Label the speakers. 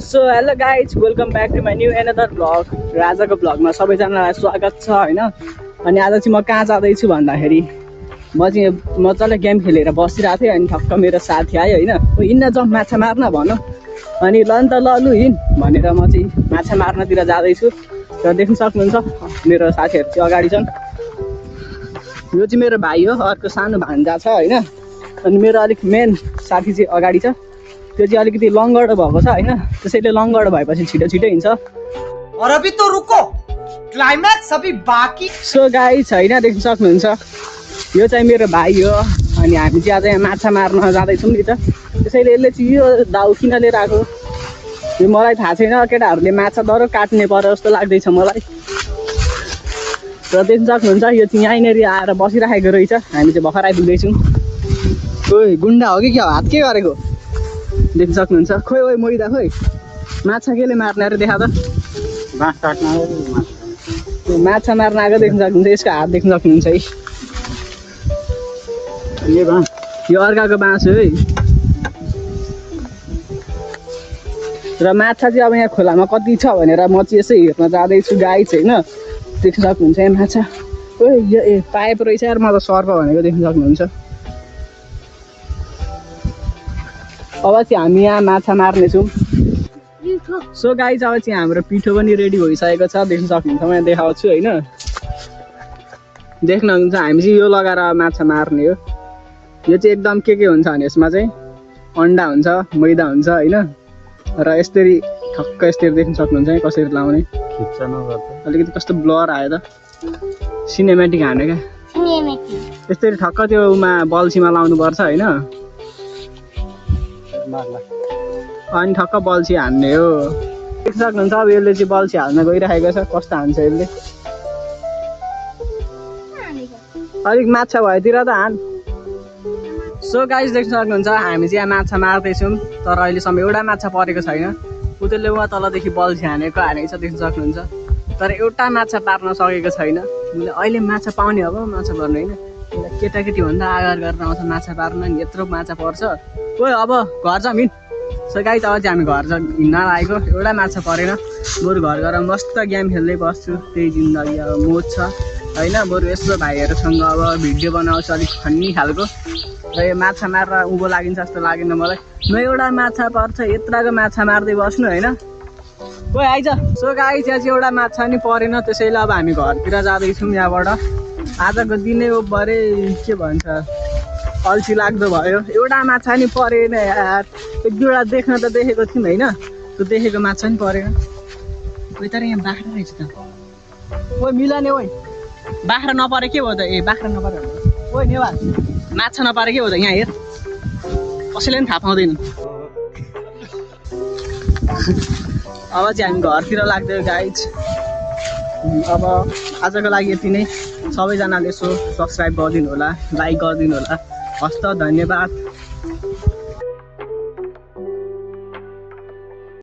Speaker 1: So hello guys welcome back to my new another vlog र आजको भ्लगमा सबैजनालाई स्वागत छ होइन। अनि आज चाहिँ म कहाँ जाँदैछु भन्दाखेरि म चाहिँ मजाले गेम खेलेर बसिरहेको थिएँ। अनि ठक्क मेरो साथी आयो होइन, हिँड्न जाउँ माछा मार्न भनौँ। अनि ल नि त ल लु हिँड भनेर म चाहिँ माछा मार्नतिर जाँदैछु। र देख्न सक्नुहुन्छ मेरो साथीहरू चाहिँ अगाडि छन्। यो चाहिँ मेरो भाइ हो, अर्को सानो भान्जा छ होइन। अनि मेरो अलिक मेन साथी चाहिँ अगाडि छ, त्यो चाहिँ अलिकति लङ्गडो भएको छ होइन। त्यसैले लङ्गडो भएपछि छिटो छिटो हिँड्छ।
Speaker 2: और अभी तो रुको, क्लाइमैक्स अभी बाकी।
Speaker 1: सो गाइस होइन देख्न सक्नुहुन्छ यो चाहिँ मेरो भाइ हो। अनि हामी चाहिँ आज यहाँ माछा मार्न जाँदैछौँ नि त। त्यसैले यसले चाहिँ यो दाउ किन लिएर आएको यो मलाई थाहा छैन। केटाहरूले माछा डह्रो काट्ने पर्यो जस्तो लाग्दैछ मलाई। र देख्न सक्नुहुन्छ यो चाहिँ यहीँनिर आएर बसिराखेको रहेछ। हामी चाहिँ भर्खर आइपुग्दैछौँ। खोइ गुन्डा हो कि क्या हो, हात के गरेको देख्न सक्नुहुन्छ। खोइ ओइ मोइदा खोइ माछा केले मार्ने अरे देखा त।
Speaker 2: बाँस काट्न
Speaker 1: माछा मार्न आएको देख्न सक्नुहुन्छ। यसको हात देख्न सक्नुहुन्छ है, यो अर्काको बाँस हो है। र माछा चाहिँ अब यहाँ खोलामा कति छ भनेर म चाहिँ यसै हेर्न जाँदैछु गाइस होइन। देख्न सक्नुहुन्छ यहाँ माछा ओ यो पाइप रहेछ यार, म त सर्प भनेको देख्न सक्नुहुन्छ। अब चाहिँ हामी यहाँ माछा मार्नेछौँ। सो गाइस अब चाहिँ हाम्रो पिठो पनि रेडी भइसकेको छ, देख्न सक्नुहुन्छ। म यहाँ देखाउँछु होइन, देख्नुहुन्छ हामी चाहिँ यो लगाएर माछा मार्ने हो। यो चाहिँ एकदम के हुन्छ भने यसमा चाहिँ अन्डा हुन्छ, मैदा हुन्छ होइन। र यसरी ठक्क यसरी देख्न सक्नुहुन्छ है कसरी लाउने। अलिकति कस्तो ब्लर आयो त, सिनेमेटिक हाने क्या यसरी ठक्क त्यो उमा बल्छीमा लाउनु पर्छ होइन। अनि ठक्क बल्छी हान्ने हो। देख्न सक्नुहुन्छ अब यसले चाहिँ बल्छी हाल्न गइरहेको छ। कस्तो हान्छ यसले, अलिक माछा भएतिर त हान। सो गाइस देख्न सक्नुहुन्छ हामी चाहिँ यहाँ माछा मार्दैछौँ, तर अहिलेसम्म एउटा माछा परेको छैन। उतैले उहाँ तलदेखि बल्छी हानेको छ देख्न सक्नुहुन्छ। तर एउटा माछा पार्न सकेको छैन। उसले अहिले माछा पाउने अब माछा पर्ने होइन। केटाकेटी भन्दा आगार गरेर आउँछ माछा पार्न, नि यत्रो माछा पर्छ। ओ अब घर जाउँ हिँड। सो गाइस अब चाहिँ हामी घर हिँड्न लागेको, एउटा माछा परेन। बरु घर गएर मस्त गेम खेल्दै बस्छु, त्यही जिन्दगी अब मोज छ होइन। बरु यस्तो भाइहरूसँग अब भिडियो बनाउँछु अलिक फन्नी खालको। र यो माछा मारेर उँभो लागिन्छ जस्तो लागेन मलाई। न एउटा माछा पर्छ, यत्रको माछा मार्दै बस्नु होइन। ओ आइज। सो गाइस यहाँ चाहिँ एउटा माछा नि परेन, त्यसैले अब हामी घरतिर जाँदैछौँ यहाँबाट। आजको दिनै हो बरे के भन्छ अल्छी लाग्दो भयो। एउटा माछा नि परेन यार। एक दुईवटा देख्न त देखेको थियौँ होइन, त्यो देखेको माछा नि परेन। कोही तर यहाँ बाख्रा रहेछ त। ओ मिलाने ओ बाख्रा नपरे के भयो त। ए बाख्रा नपरे ओ नेवार माछा नपारे के हो त। यहाँ हेर कसैले पनि थाहा पाउँदैन। अब चाहिँ हामी घरतिर लाग्दै गाइज। अब आजको लागि यति नै। सबैजनाले सब्सक्राइब गरिदिनु होला, लाइक गरिदिनु होला। हस्त धन्यवाद।